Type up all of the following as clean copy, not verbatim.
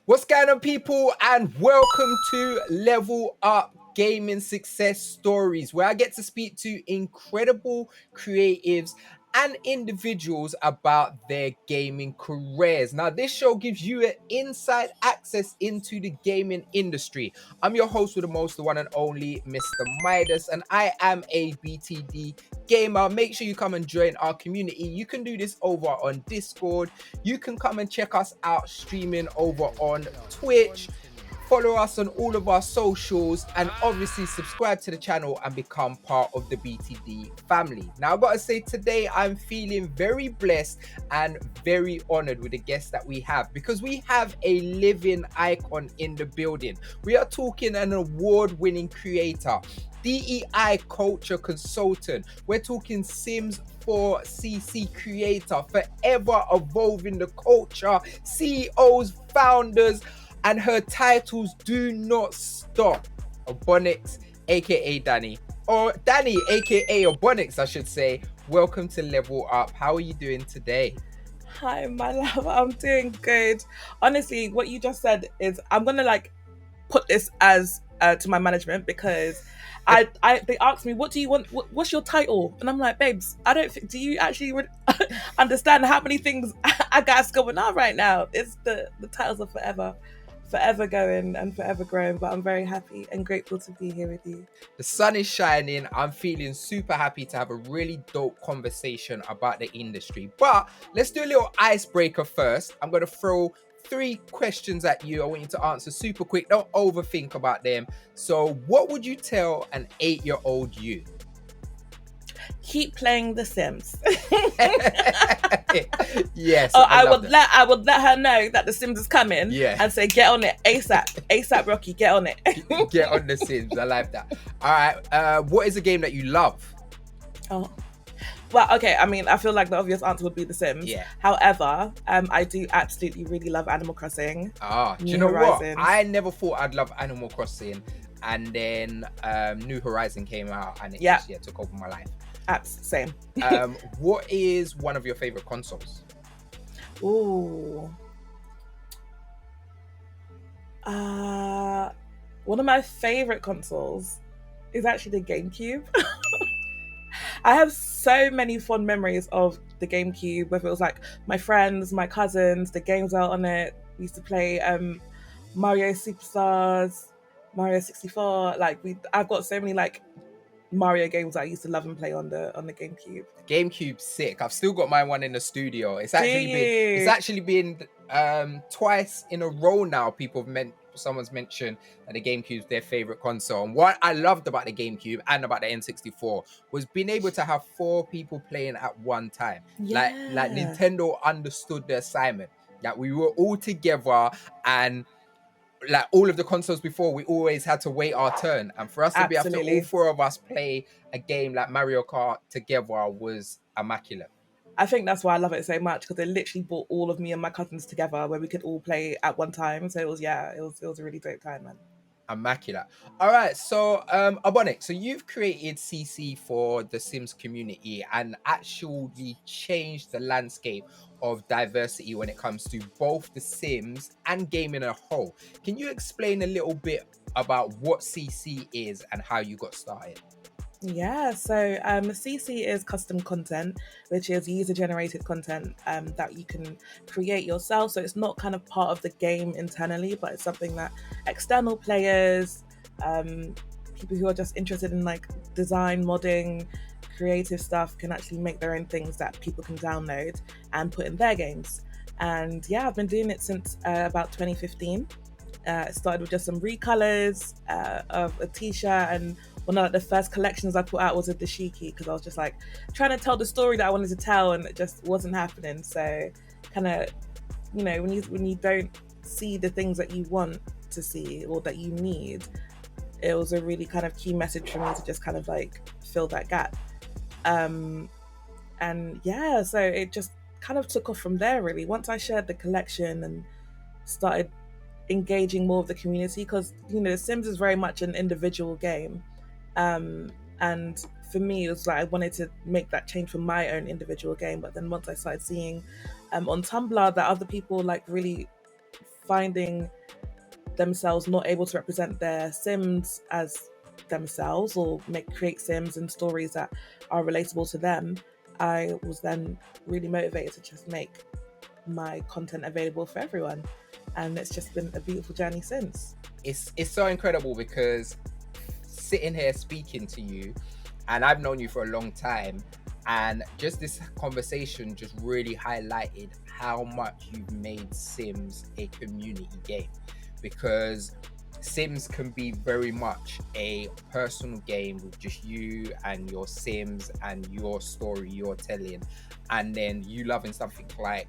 What's going on, people, and welcome to Level Up Gaming Success Stories, where I get to speak to incredible creatives and individuals about their gaming careers. Now, this show gives you an inside access into the gaming industry. I'm your host with the most, the one and only Mr. Midas, and I am a BTD gamer. Make sure you come and join our community. You can do this over on Discord. You can come and check us out streaming over on Twitch. Follow us on all of our socials, and obviously subscribe to the channel and become part of the BTD family. Now, I've got to say, today I'm feeling very blessed and very honored with the guests that we have, because we have a living icon in the building. We are talking an award-winning creator, DEI culture consultant. We're talking Sims 4 CC creator, forever evolving the culture, CEOs, founders, and her titles do not stop. Obonix, aka Danny, or Danny, aka Obonix, I should say. Welcome to Level Up. How are you doing today? Hi, my love. I'm doing good. Honestly, what you just said is I'm gonna put this as to my management, because they asked me, what do you want? What's your title? And I'm like, babes, I don't think. Do you actually understand how many things I got going on right now? It's the titles are forever going and forever growing, but I'm very happy and grateful to be here with you. The sun is shining. I'm feeling super happy to have a really dope conversation about the industry. But let's do a little icebreaker first. I'm going to throw 3 questions at you. I want you to answer super quick. Don't overthink about them. So, what would you tell an 8-year-old you? Keep playing The Sims. Yes. I would let her know that The Sims is coming. Yeah. And say, get on it ASAP, Rocky, get on it. Get on The Sims. I like that. All right. What is a game that you love? Oh. Well, okay. I mean, I feel like the obvious answer would be The Sims. Yeah. However, I do absolutely really love Animal Crossing. Do you know Horizons. What? I never thought I'd love Animal Crossing, and then New Horizon came out, and it just took over my life. Same. What is one of your favorite consoles? Ooh. One of my favorite consoles is actually the GameCube. I have so many fond memories of the GameCube, whether it was like my friends, my cousins, the games out on it. We used to play Mario Superstars, Mario 64. I've got so many Mario games that I used to love and play on the GameCube. GameCube's sick. I've still got my one in the studio. It's actually been twice in a row now. Someone's mentioned that the GameCube's their favorite console. And what I loved about the GameCube and about the N64 was being able to have 4 people playing at one time. Yeah. Like Nintendo understood the assignment. That we were all together, and like all of the consoles before, we always had to wait our turn, and for us to be able to all 4 of us play a game like Mario Kart together was immaculate. I think that's why I love it so much, because it literally brought all of me and my cousins together where we could all play at one time. So it was a really dope time, man. Immaculate. All right, so Obonix, so you've created CC for the Sims community and actually changed the landscape of diversity when it comes to both the Sims and gaming as a whole. Can you explain a little bit about what CC is and how you got started? Yeah, so CC is custom content, which is user-generated content that you can create yourself. So it's not kind of part of the game internally, but it's something that external players, people who are just interested in design, modding, creative stuff, can actually make their own things that people can download and put in their games. And yeah, I've been doing it since about 2015. It started with just some recolors of a t-shirt, and one of the first collections I put out was a dashiki, because I was just trying to tell the story that I wanted to tell, and it just wasn't happening. So kind of, when you don't see the things that you want to see or that you need, it was a really kind of key message for me to just kind of fill that gap. And yeah, so it just kind of took off from there, really. Once I shared the collection and started engaging more of the community, because The Sims is very much an individual game, and for me it was I wanted to make that change for my own individual game. But then once I started seeing on Tumblr that other people really finding themselves not able to represent their Sims as themselves or create Sims and stories that are relatable to them, I was then really motivated to just make my content available for everyone. And it's just been a beautiful journey since. It's so incredible because sitting here speaking to you, and I've known you for a long time, and just this conversation just really highlighted how much you've made Sims a community game, because Sims can be very much a personal game with just you and your Sims and your story you're telling. And then you loving something like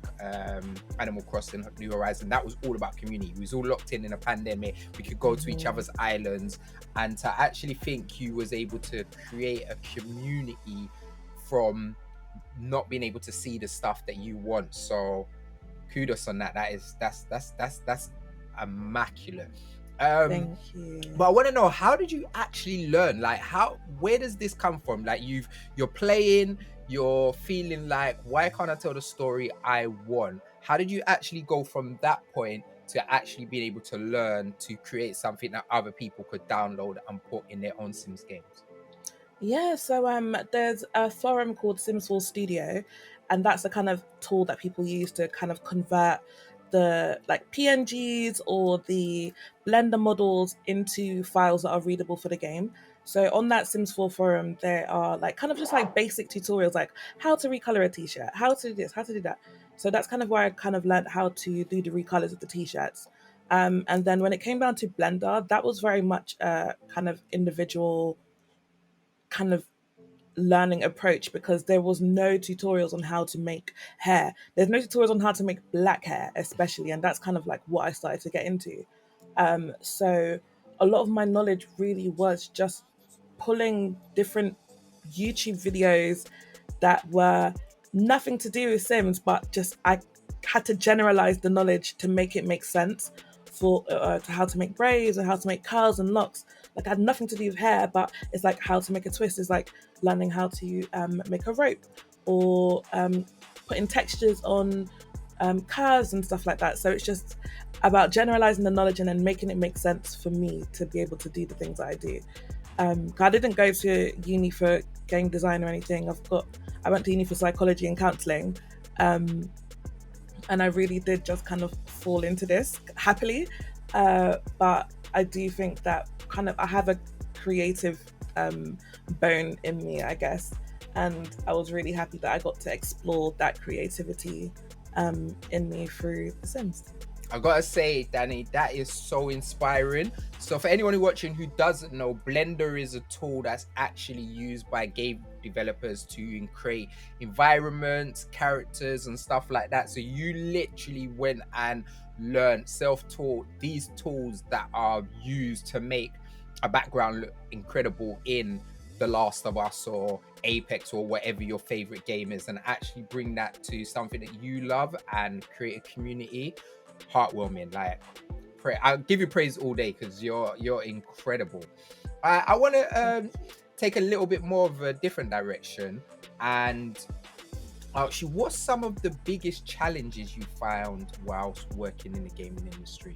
Animal Crossing New Horizon, that was all about community. We was all locked in a pandemic. We could go to each Mhm. other's islands, and to actually think you was able to create a community from not being able to see the stuff that you want. So kudos on that. That's immaculate. um Thank you. but I want to know, how did you actually learn? Like, how, where does this come from? Like, you're playing, you're feeling like, why can't I tell the story I want? How did you actually go from that point to actually being able to learn to create something that other people could download and put in their own Sims games? Yeah, so there's a forum called Sims4 Studio, and that's the kind of tool that people use to kind of convert the like PNGs or the Blender models into files that are readable for the game. So on that Sims4 forum, there are like kind of just like basic tutorials, like how to recolor a t-shirt, how to do this, how to do that. So that's kind of where I kind of learned how to do the recolors of the t-shirts. And then when it came down to Blender, that was very much a kind of individual kind of learning approach, because there was no tutorials on how to make hair. There's no tutorials on how to make black hair, especially, and that's kind of like what I started to get into. So a lot of my knowledge really was just pulling different YouTube videos that were nothing to do with Sims, but just I had to generalize the knowledge to make it make sense for to how to make braids and how to make curls and locks. Like I had nothing to do with hair, but it's like how to make a twist is like learning how to make a rope or putting textures on curves and stuff like that. So it's just about generalizing the knowledge and then making it make sense for me to be able to do the things that I do. I didn't go to uni for game design or anything. I went to uni for psychology and counseling, um, and I really did just kind of fall into this happily. But I do think that kind of I have a creative bone in me, I guess, and I was really happy that I got to explore that creativity in me through The Sims. I gotta say, Danny, that is so inspiring. So, for anyone who watching who doesn't know, Blender is a tool that's actually used by game developers to create environments, characters, and stuff like that. So, you literally went and learned, self-taught these tools that are used to make a background look incredible in The Last of Us or Apex or whatever your favorite game is, and actually bring that to something that you love and create a community. Heartwarming. Like, pray, I'll give you praise all day because you're incredible. I want to take a little bit more of a different direction and actually, what's some of the biggest challenges you found whilst working in the gaming industry?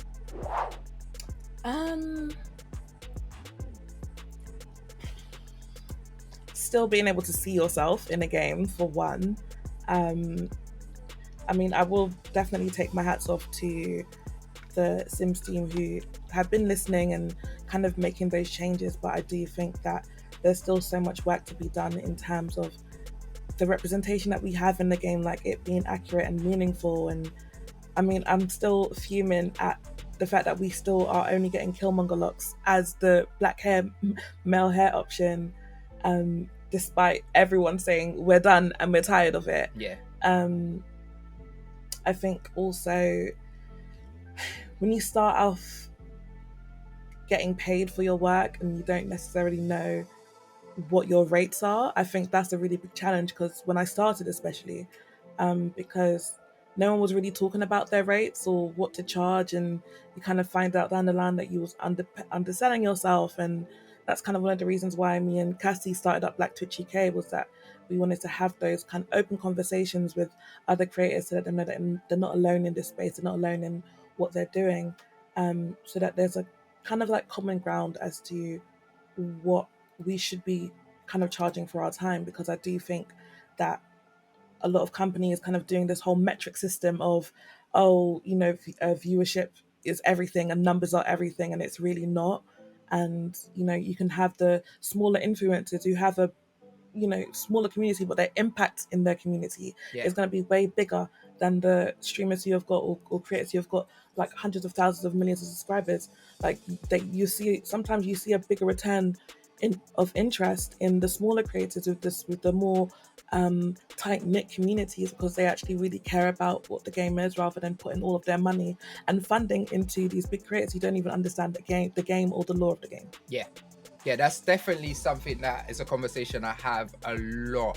Um, Still being able to see yourself in a game for one. Um, I mean, I will definitely take my hats off to the Sims team who have been listening and kind of making those changes. But I do think that there's still so much work to be done in terms of the representation that we have in the game, like it being accurate and meaningful. And I mean, I'm still fuming at the fact that we still are only getting Killmonger locks as the black hair, male hair option, despite everyone saying we're done and we're tired of it. Yeah. Um, I think also when you start off getting paid for your work and you don't necessarily know what your rates are, I think that's a really big challenge. Because when I started, especially, because no one was really talking about their rates or what to charge, and you kind of find out down the line that you was underselling yourself, and that's kind of one of the reasons why me and Cassie started up Black Twitch UK, was that we wanted to have those kind of open conversations with other creators so that they know that they're not alone in this space, they're not alone in what they're doing, so that there's a kind of like common ground as to what we should be kind of charging for our time. Because I do think that a lot of companies kind of doing this whole metric system of, oh, viewership is everything and numbers are everything, and it's really not. And you can have the smaller influencers who have a smaller community, but their impact in their community Yeah. is going to be way bigger than the streamers who have got, or creators who have got like hundreds of thousands of millions of subscribers. Like, you see, sometimes you see a bigger return of interest in the smaller creators with the more tight knit communities, because they actually really care about what the game is, rather than putting all of their money and funding into these big creators who don't even understand the game or the lore of the game. Yeah, that's definitely something that is a conversation I have a lot.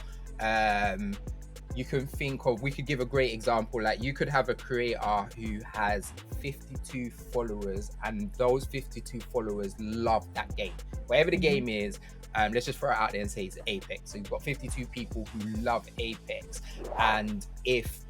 You can think of, we could give a great example, like you could have a creator who has 52 followers, and those 52 followers love that game, whatever the game is. Let's just throw it out there and say it's Apex. So you've got 52 people who love Apex, and if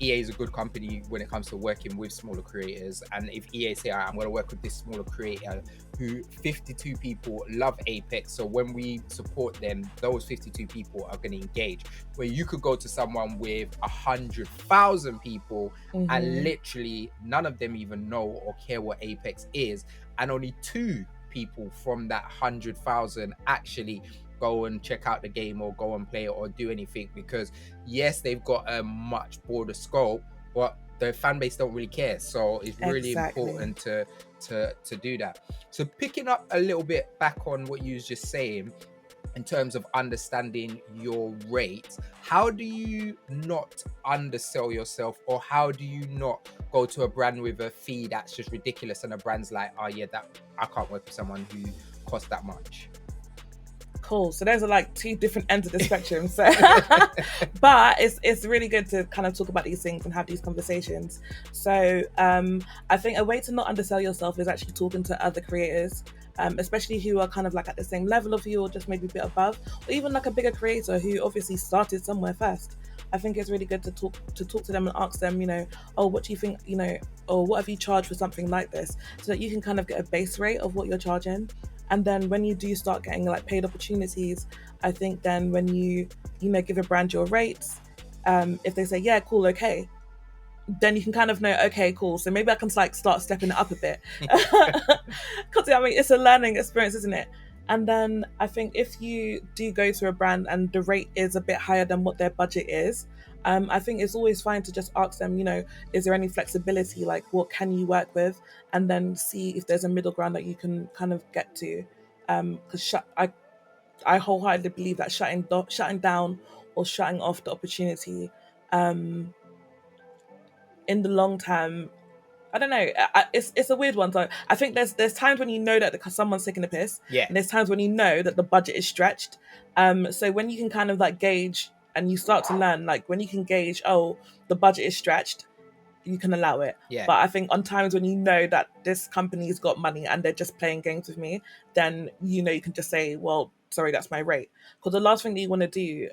EA is a good company when it comes to working with smaller creators, and if EA say, all right, I'm going to work with this smaller creator who 52 people love Apex, so when we support them, those 52 people are going to engage. Where you could go to someone with 100,000 people and literally none of them even know or care what Apex is, and only 2 people from that 100,000 actually go and check out the game or go and play it or do anything, because yes, they've got a much broader scope, but the fan base don't really care. So it's really important to do that. So picking up a little bit back on what you was just saying in terms of understanding your rates, how do you not undersell yourself, or how do you not go to a brand with a fee that's just ridiculous and a brand's like, oh yeah, that I can't work with someone who costs that much? Cool. So those are like 2 different ends of the spectrum. So, but it's really good to kind of talk about these things and have these conversations. So I think a way to not undersell yourself is actually talking to other creators, especially who are kind of like at the same level of you, or just maybe a bit above, or even like a bigger creator who obviously started somewhere first. I think it's really good to talk to them and ask them, oh, what do you think, or what have you charged for something like this, so that you can kind of get a base rate of what you're charging. And then when you do start getting like paid opportunities, I think then when you give a brand your rates, if they say, yeah, cool, okay, then you can kind of know, okay, cool, so maybe I can like start stepping it up a bit. Because I mean, it's a learning experience, isn't it? And then I think if you do go to a brand and the rate is a bit higher than what their budget is, I think it's always fine to just ask them, is there any flexibility? Like, what can you work with? And then see if there's a middle ground that you can kind of get to. Because I wholeheartedly believe that shutting down or shutting off the opportunity, in the long term, I don't know. It's a weird one. So I think there's times when you know that someone's taking a piss, Yeah. and there's times when you know that the budget is stretched. So when you can kind of like gauge and you start to learn, like when you can gauge, oh, the budget is stretched, you can allow it. Yeah. But I think on times when you know that this company's got money and they're just playing games with me, then you can just say, well, sorry, that's my rate. Because the last thing that you want to do,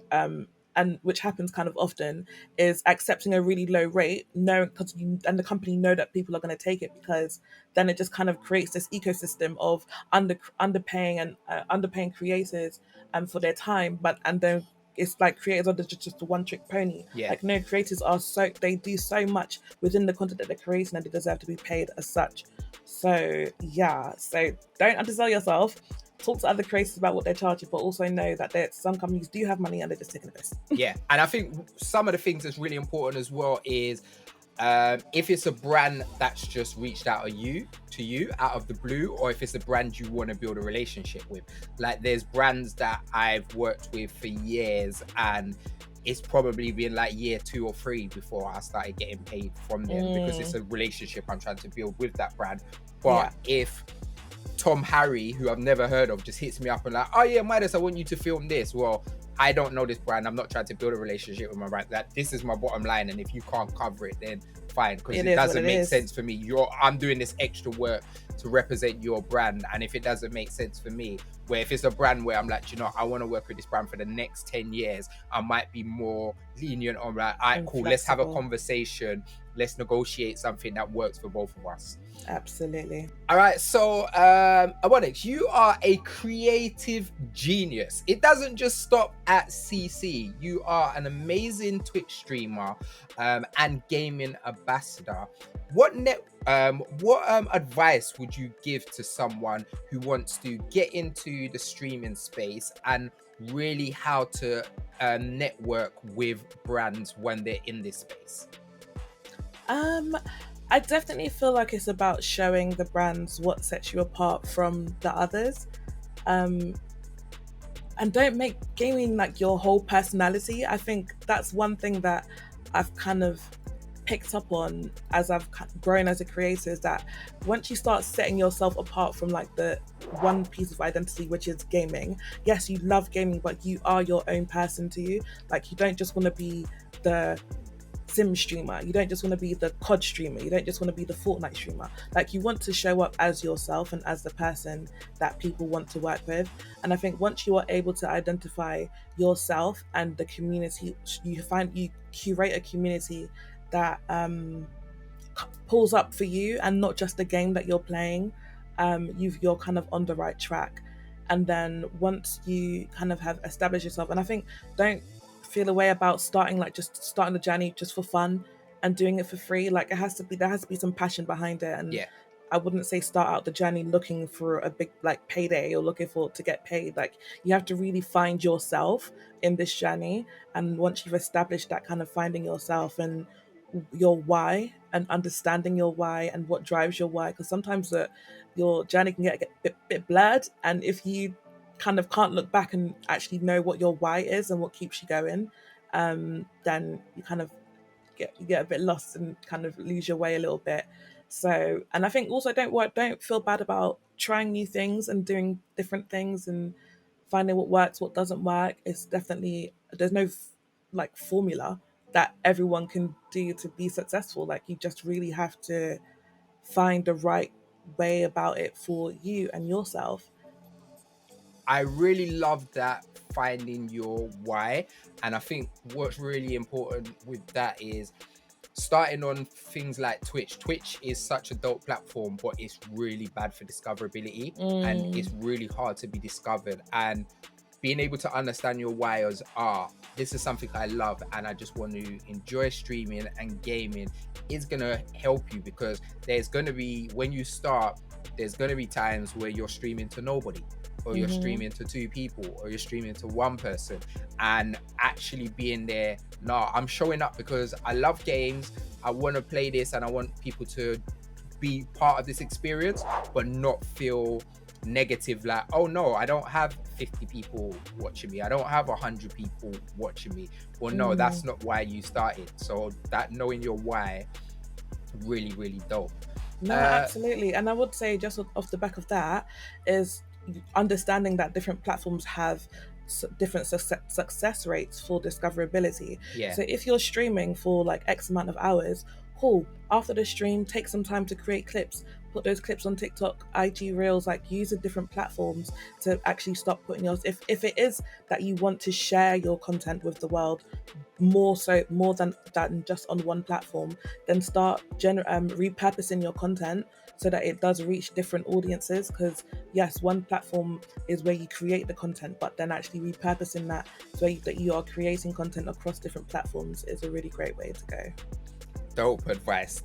and which happens kind of often, is accepting a really low rate, knowing, because and the company know that people are going to take it, because then it just kind of creates this ecosystem of underpaying and underpaying creators for their time, and then it's like creators are just a one-trick pony. Yeah. Like, no, creators they do so much within the content that they're creating, and they deserve to be paid as such. So yeah, so don't undersell yourself. Talk to other creators about what they're charging, but also know that some companies do have money and they're just taking a piss. Yeah, and I think some of the things that's really important as well is, if it's a brand that's just reached out to you out of the blue, or if it's a brand you want to build a relationship with. Like, there's brands that I've worked with for years, and it's probably been like year 2 or 3 before I started getting paid from them, because it's a relationship I'm trying to build with that brand. But if Tom Harry, who I've never heard of, just hits me up and like, oh yeah, Midas, I want you to film this. Well, I don't know this brand. I'm not trying to build a relationship with my brand. That this is my bottom line, and if you can't cover it, then fine, because it doesn't make sense for me. I'm doing this extra work to represent your brand, and if it doesn't make sense for me, where if it's a brand where I'm like, I want to work with this brand for the next 10 years, I might be more lenient on that. All right, cool, let's have a conversation. let's negotiate something that works for both of us. Absolutely. All right, so Abonix, you are a creative genius. It doesn't just stop at CC. You are an amazing Twitch streamer and gaming ambassador. What advice would you give to someone who wants to get into the streaming space and really how to network with brands when they're in this space? I definitely feel like it's about showing the brands what sets you apart from the others. Um, and don't make gaming like your whole personality. I think that's one thing that I've kind of picked up on as I've grown as a creator, is that once you start setting yourself apart from like the one piece of identity, which is gaming, yes, you love gaming, but you are your own person to you. Like, you don't just want to be the sim streamer, you don't just want to be the COD streamer, you don't just want to be the Fortnite streamer. Like, you want to show up as yourself and as the person that people want to work with. And I think once you are able to identify yourself and the community, you curate a community that pulls up for you and not just the game that you're playing, you're kind of on the right track. And then once you kind of have established yourself, and I think, don't feel a way about starting the journey just for fun and doing it for free. Like, there has to be some passion behind it. And Yeah. I wouldn't say start out the journey looking for a big like payday or looking for to get paid. Like, you have to really find yourself in this journey. And once you've established that kind of finding yourself and your why and understanding your why and what drives your why, because sometimes your journey can get a bit blurred, and if you kind of can't look back and actually know what your why is and what keeps you going, then you kind of get a bit lost and kind of lose your way a little bit. So, and I think also don't feel bad about trying new things and doing different things and finding what works, what doesn't work. It's definitely, there's no like formula that everyone can do to be successful. Like, you just really have to find the right way about it for you and yourself. I really love that, finding your why. And I think what's really important with that is starting on things like Twitch. Twitch is such a dope platform, but it's really bad for discoverability and it's really hard to be discovered. And being able to understand your why as this is something I love and I just want to enjoy streaming and gaming is gonna help you, because there's gonna be, when you start, there's gonna be times where you're streaming to nobody, or you're streaming to two people, or you're streaming to one person, and actually being there, I'm showing up because I love games, I want to play this and I want people to be part of this experience, but not feel negative, like, oh no, I don't have 50 people watching me, I don't have 100 people watching me. Well, no, that's not why you started. So that knowing your why, really, really dope. No, absolutely. And I would say, just off the back of that, is understanding that different platforms have different success rates for discoverability. Yeah. So if you're streaming for like X amount of hours, cool. After the stream, take some time to create clips, put those clips on TikTok, IG Reels, like use the different platforms to actually start putting yours. If it is that you want to share your content with the world, more than just on one platform, then start repurposing your content so that it does reach different audiences. Because yes, one platform is where you create the content, but then actually repurposing that so that you are creating content across different platforms is a really great way to go. Dope advice.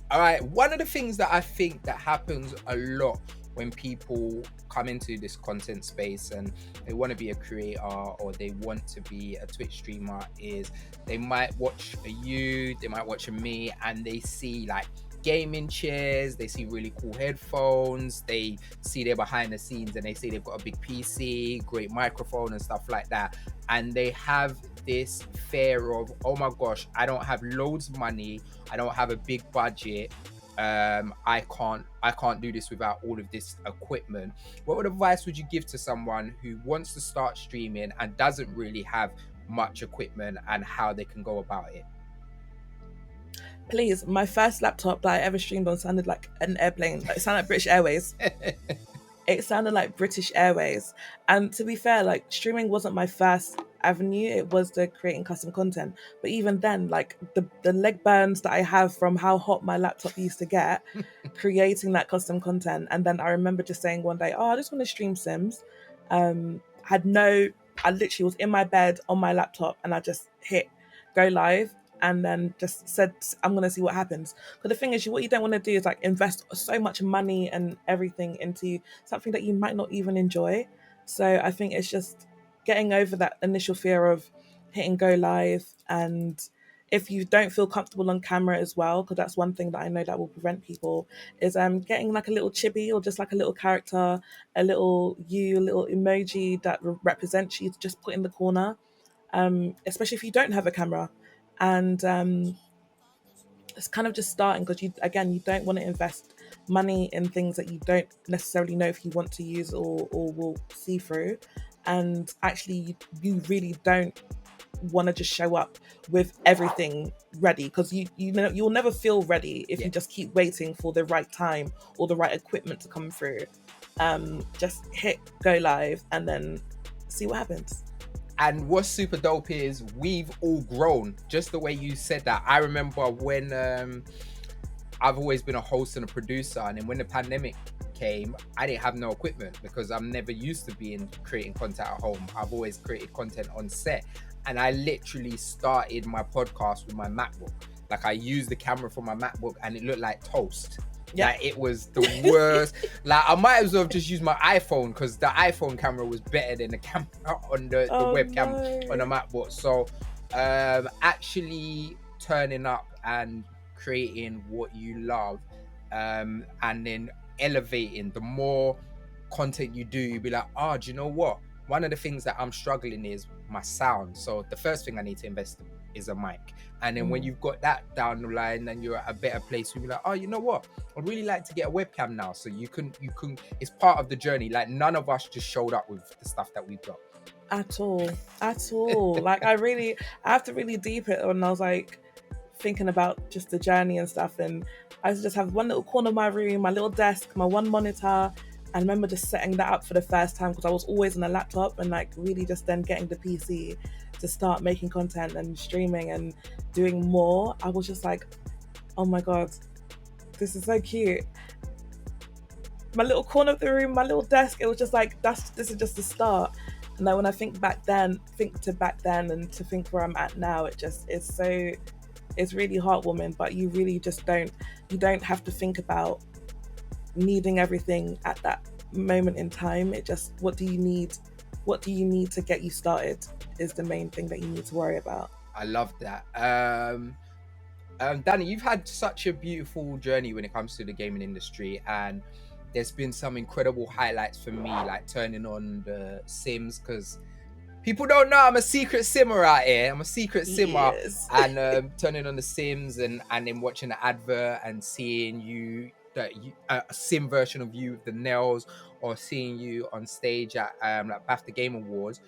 All right, one of the things that I think that happens a lot when people come into this content space and they want to be a creator or they want to be a Twitch streamer is they might watch they might watch me, and they see like gaming chairs, they see really cool headphones, they see their behind the scenes and they see they've got a big PC, great microphone and stuff like that, and they have this fear of, oh my gosh, I don't have loads of money, I don't have a big budget, I can't do this without all of this equipment. What advice would you give to someone who wants to start streaming and doesn't really have much equipment, and how they can go about it? Please, my first laptop that I ever streamed on sounded like an airplane. Like, it sounded like British Airways. It sounded like British Airways. And to be fair, like, streaming wasn't my first avenue, it was the creating custom content. But even then, like the leg burns that I have from how hot my laptop used to get creating that custom content. And then I remember just saying one day, oh, I just want to stream Sims. Had no, I literally was in my bed on my laptop and I just hit go live and then just said, I'm going to see what happens. But the thing is, what you don't want to do is like invest so much money and everything into something that you might not even enjoy. So I think it's just getting over that initial fear of hitting go live. And if you don't feel comfortable on camera as well, because that's one thing that I know that will prevent people, is getting like a little chibi or just like a little character, a little emoji that represents you to just put in the corner, especially if you don't have a camera. And it's kind of just starting, because you don't want to invest money in things that you don't necessarily know if you want to use or will see through. And actually you really don't want to just show up with everything ready, because you know you'll never feel ready if Yeah. you just keep waiting for the right time or the right equipment to come through. Just hit go live and then see what happens. And what's super dope is we've all grown, just the way you said that. I remember when I've always been a host and a producer, and then when the pandemic came, I didn't have no equipment because I'm never used to creating content at home. I've always created content on set, and I literally started my podcast with my MacBook. Like, I used the camera from my MacBook and it looked like toast. Yeah. Like, it was the worst. Like, I might as well have just used my iPhone, because the iPhone camera was better than the camera on the webcam on the MacBook. So actually turning up and creating what you love, and then elevating, the more content you do, you'll be like, oh, do you know what? One of the things that I'm struggling is my sound. So the first thing I need to invest in is a mic. And then when you've got that down the line and you're at a better place, you'll be like, oh, you know what? I'd really like to get a webcam now. So you can, it's part of the journey. Like, none of us just showed up with the stuff that we've got. At all. Like, I have to really deep it when I was like thinking about just the journey and stuff. And I used to just have one little corner of my room, my little desk, my one monitor. I remember just setting that up for the first time, because I was always on a laptop, and like really just then getting the PC to start making content and streaming and doing more. I was just like, oh my God, this is so cute. My little corner of the room, my little desk, it was just like, this is just the start. And then when I think to back then and to think where I'm at now, it's really heartwarming. But you really just you don't have to think about needing everything at that moment in time. It just, what do you need to get you started is the main thing that you need to worry about. I love that. Danny, you've had such a beautiful journey when it comes to the gaming industry, and there's been some incredible highlights for me, like turning on the Sims, because people don't know I'm a secret simmer out here. I'm a secret simmer. Yes. And turning on the Sims and then watching the advert and seeing a sim version of you with the nails, or seeing you on stage at like BAFTA Game Awards.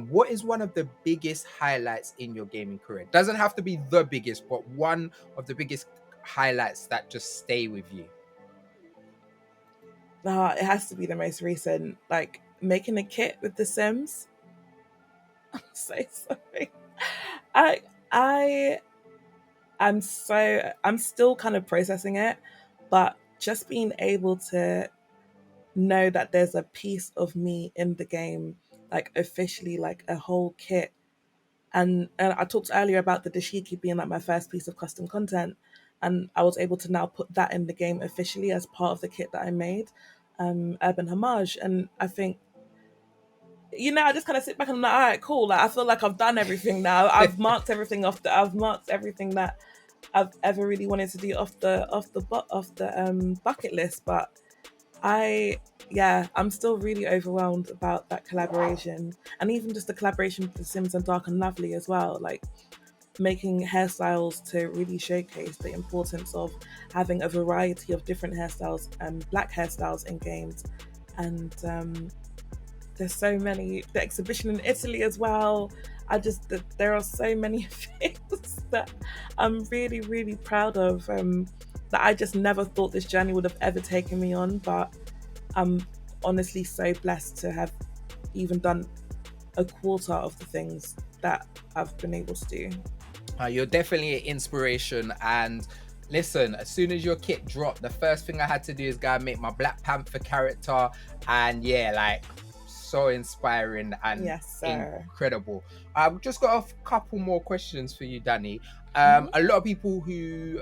What is one of the biggest highlights in your gaming career? Doesn't have to be the biggest, but one of the biggest highlights that just stay with you. It has to be the most recent, like making a kit with The Sims. I'm so sorry. I'm still kind of processing it, but just being able to know that there's a piece of me in the game, like officially, like a whole kit. And I talked earlier about the dashiki being like my first piece of custom content, and I was able to now put that in the game officially as part of the kit that I made, Urban Homage. And I think, I just kind of sit back and I'm like, all right, cool. Like, I feel like I've done everything now. I've marked everything off. I've marked everything that I've ever really wanted to do off the bucket list. But I'm still really overwhelmed about that collaboration, and even just the collaboration with The Sims and Dark and Lovely as well. Like, making hairstyles to really showcase the importance of having a variety of different hairstyles and black hairstyles in games. And there's so many, the exhibition in Italy as well. There are so many things that I'm really, really proud of, that I just never thought this journey would have ever taken me on. But I'm honestly so blessed to have even done a quarter of the things that I've been able to do. You're definitely an inspiration. And listen, as soon as your kit dropped, the first thing I had to do is go and make my Black Panther character. And yeah, like so inspiring and Yes, sir. incredible. I've just got a couple more questions for you, Danny. Hmm. A lot of people who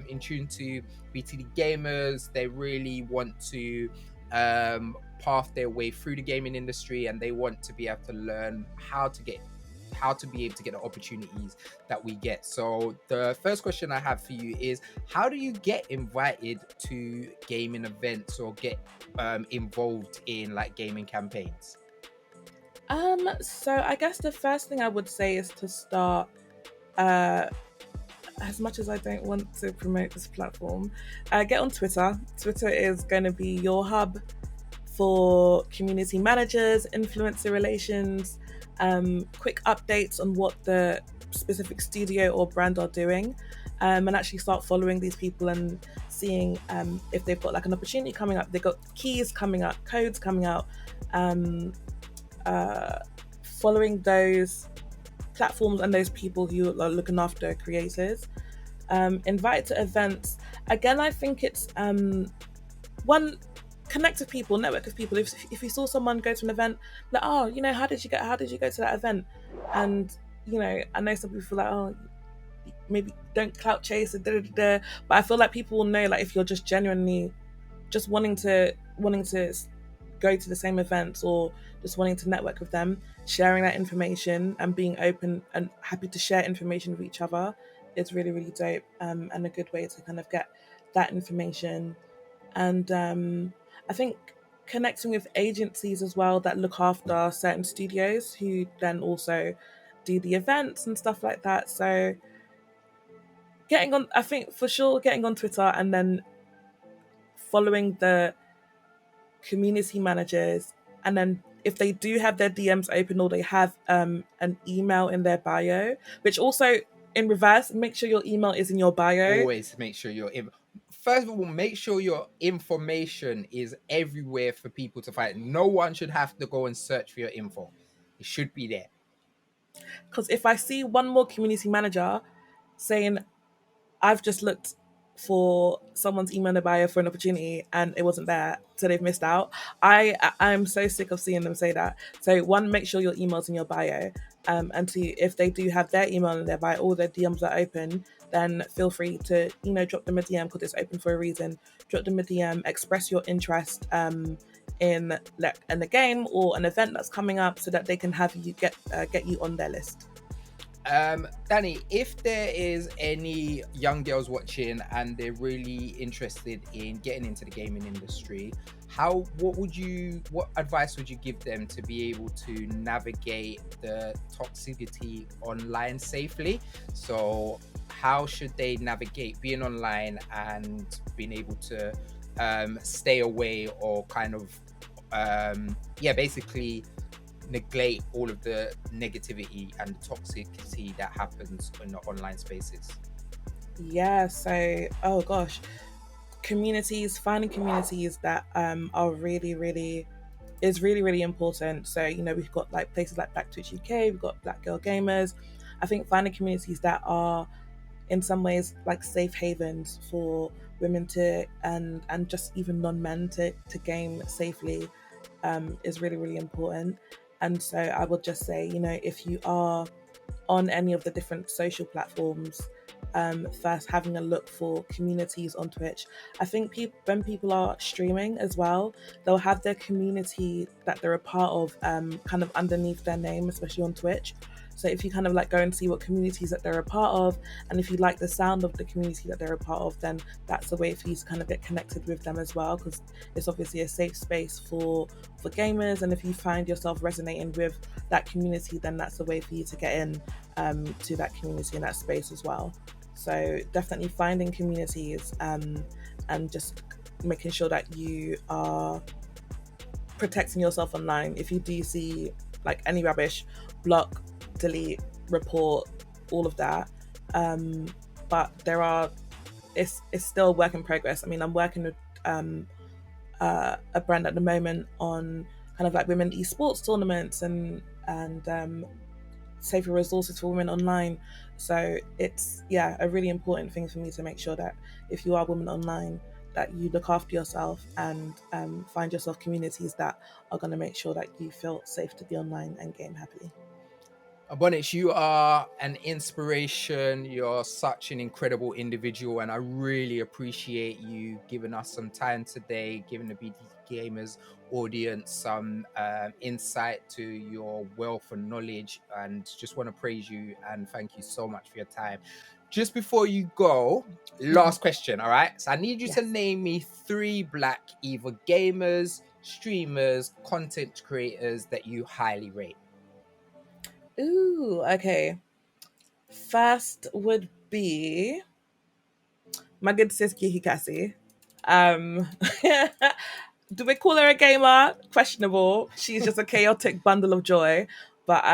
in tune to BTD gamers, they really want to path their way through the gaming industry, and they want to be able to learn how to be able to get the opportunities that we get. So the first question I have for you is, how do you get invited to gaming events or get involved in like gaming campaigns? So I guess the first thing I would say is to start, uh, as much as I don't want to promote this platform, get on Twitter. Twitter is going to be your hub for community managers, influencer relations, quick updates on what the specific studio or brand are doing, and actually start following these people and seeing if they've got like an opportunity coming up. They've got keys coming up, codes coming out, um, uh, following those platforms and those people who are looking after creators. Invite to events. Again, I think it's one, connect with people, network with people. If you saw someone go to an event, like, oh, how did you go to that event? And I know some people are like, oh, maybe don't clout chase and but I feel like people will know, like, if you're just genuinely just wanting to go to the same events or just wanting to network with them, sharing that information and being open and happy to share information with each other is really, really dope, and a good way to kind of get that information. And I think connecting with agencies as well that look after certain studios who then also do the events and stuff like that. So getting on, I think for sure, getting on Twitter and then following the community managers, and then if they do have their DMs open or they have an email in their bio, which also, in reverse, make sure your email is in your bio. Always make sure first of all, make sure your information is everywhere for people to find. No one should have to go and search for your info. It should be there. Because if I see one more community manager saying, I've just looked for someone's email in the bio for an opportunity and it wasn't there, so they've missed out. I'm so sick of seeing them say that. So one, make sure your email's in your bio, and two, if they do have their email in their bio or their DMs are open, then feel free to drop them a DM because it's open for a reason. Drop them a DM, express your interest in the game or an event that's coming up, so that they can have you get you on their list. Danny, if there is any young girls watching and they're really interested in getting into the gaming industry, what advice would you give them to be able to navigate the toxicity online safely? So how should they navigate being online and being able to stay away, or kind of basically neglect all of the negativity and toxicity that happens in the online spaces? Yeah, so, oh gosh, finding communities that are really, really, is really, really important. So, we've got like places like Black Twitch UK, we've got Black Girl Gamers. I think finding communities that are in some ways like safe havens for women to, and just even non-men to game safely, is really, really important. And so I would just say, if you are on any of the different social platforms, first having a look for communities on Twitch. I think when people are streaming as well, they'll have their community that they're a part of, kind of underneath their name, especially on Twitch. So if you kind of like go and see what communities that they're a part of, and if you like the sound of the community that they're a part of, then that's a way for you to kind of get connected with them as well, because it's obviously a safe space for gamers. And if you find yourself resonating with that community, then that's a way for you to get in to that community in that space as well. So definitely finding communities, and just making sure that you are protecting yourself online. If you do see like any rubbish, block, delete, report, all of that. But it's still a work in progress. I mean, I'm working with a brand at the moment on kind of like women esports tournaments and and safer resources for women online. So it's a really important thing for me to make sure that if you are women online, that you look after yourself and find yourself communities that are going to make sure that you feel safe to be online and game happily. Abonix, you are an inspiration. You're such an incredible individual, and I really appreciate you giving us some time today, giving the BTD Gamers audience some insight to your wealth and knowledge. And just want to praise you and thank you so much for your time. Just before you go, last question, all right? So I need you to name me 3 Black either gamers, streamers, content creators that you highly rate. Ooh, okay. First would be my good sis Kiki Cassie. Do we call her a gamer? Questionable. She's just a chaotic bundle of joy. But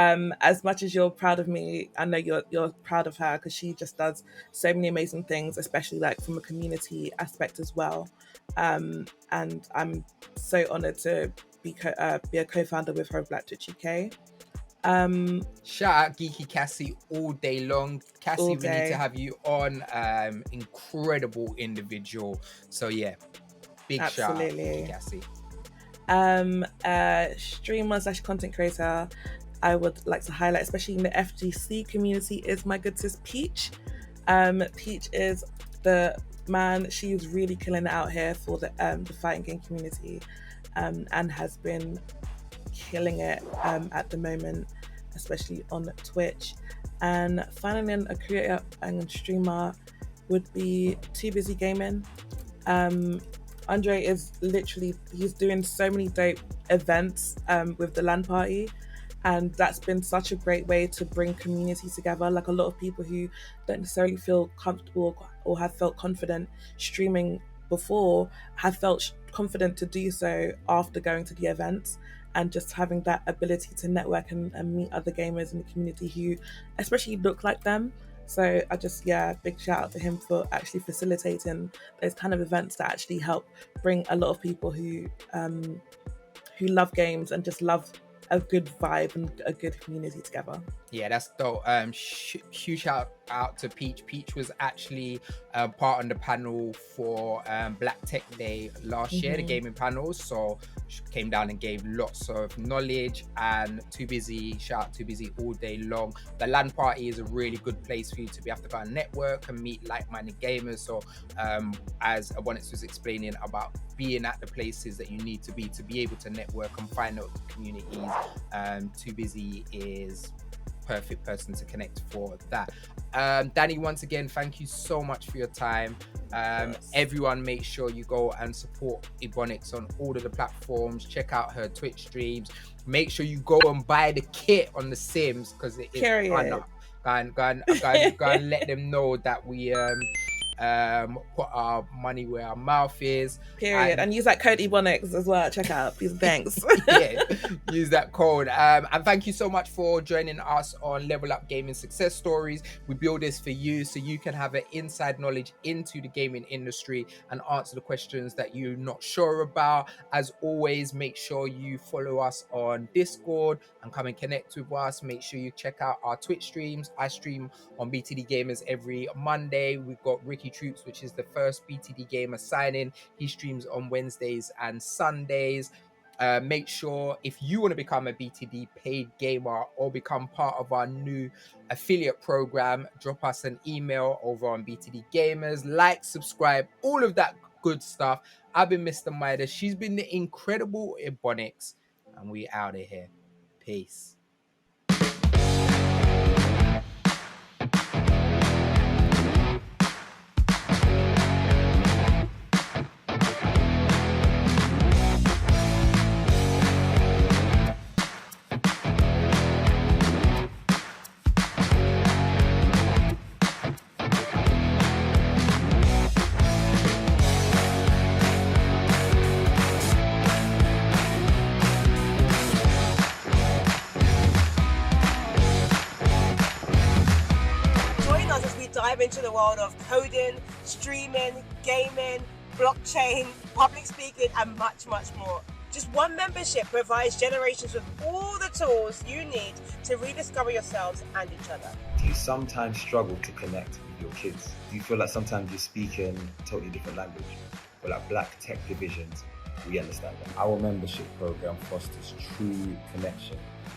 as much as you're proud of me, I know you're proud of her because she just does so many amazing things, especially like from a community aspect as well. And I'm so honored to be a co-founder with her of Black Twitch UK. Shout out Geeky Cassie all day long. Cassie, we need to have you on. Incredible individual. So yeah, big Absolutely. shout out Geeky Cassie. Streamer / content creator I would like to highlight, especially in the FGC community, is my good sis Peach. Peach is the man. She's really killing it out here for the fighting game community, and has been killing it at the moment, especially on Twitch. And finally, a creator and streamer would be Too Busy Gaming. Andre is literally, he's doing so many dope events with the LAN party, and that's been such a great way to bring community together. Like a lot of people who don't necessarily feel comfortable or have felt confident streaming before have felt confident to do so after going to the events, and just having that ability to network and meet other gamers in the community who especially look like them. So I just, big shout out to him for actually facilitating those kind of events that actually help bring a lot of people who love games and just love a good vibe and a good community together. Yeah, that's dope. Huge shout out to Peach. Peach was actually part on the panel for Black Tech Day last year, the gaming panels. So she came down and gave lots of knowledge. And Too Busy, shout out Too Busy all day long. The LAN party is a really good place for you to be able to go and network and meet like-minded gamers. So as Abonix was explaining about being at the places that you need to be able to network and find out communities, Too Busy is perfect person to connect for that. Danny, once again, thank you so much for your time. Everyone, make sure you go and support Ebonix on all of the platforms. Check out her Twitch streams. Make sure you go and buy the kit on The Sims because it is fun. Go and let them know that we put our money where our mouth is. And use that code Ebonix as well. Check out. Please, thanks. Yeah, use that code. And thank you so much for joining us on Level Up Gaming Success Stories. We build this for you so you can have an inside knowledge into the gaming industry and answer the questions that you're not sure about. As always, make sure you follow us on Discord and come and connect with us. Make sure you check out our Twitch streams. I stream on BTD Gamers every Monday. We've got Ricky Troops, which is the first BTD gamer signing. He streams on Wednesdays and Sundays. Make sure if you want to become a BTD paid gamer or become part of our new affiliate program, drop us an email over on BTD Gamers. Like, subscribe, all of that good stuff. I've been Mr. Midas. She's been the incredible Ebonix, and we out of here. Peace. Into the world of coding, streaming, gaming, blockchain, public speaking, and much, much more. Just one membership provides generations with all the tools you need to rediscover yourselves and each other. Do you sometimes struggle to connect with your kids? Do you feel like sometimes you speak in a totally different language? Or like Black tech divisions, we understand that. Our membership program fosters true connection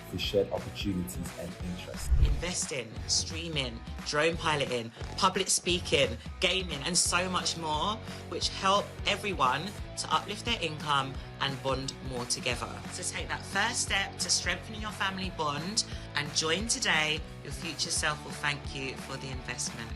through shared opportunities and interests. Investing, streaming, drone piloting, public speaking, gaming, and so much more, which help everyone to uplift their income and bond more together. So take that first step to strengthening your family bond and join today. Your future self will thank you for the investment.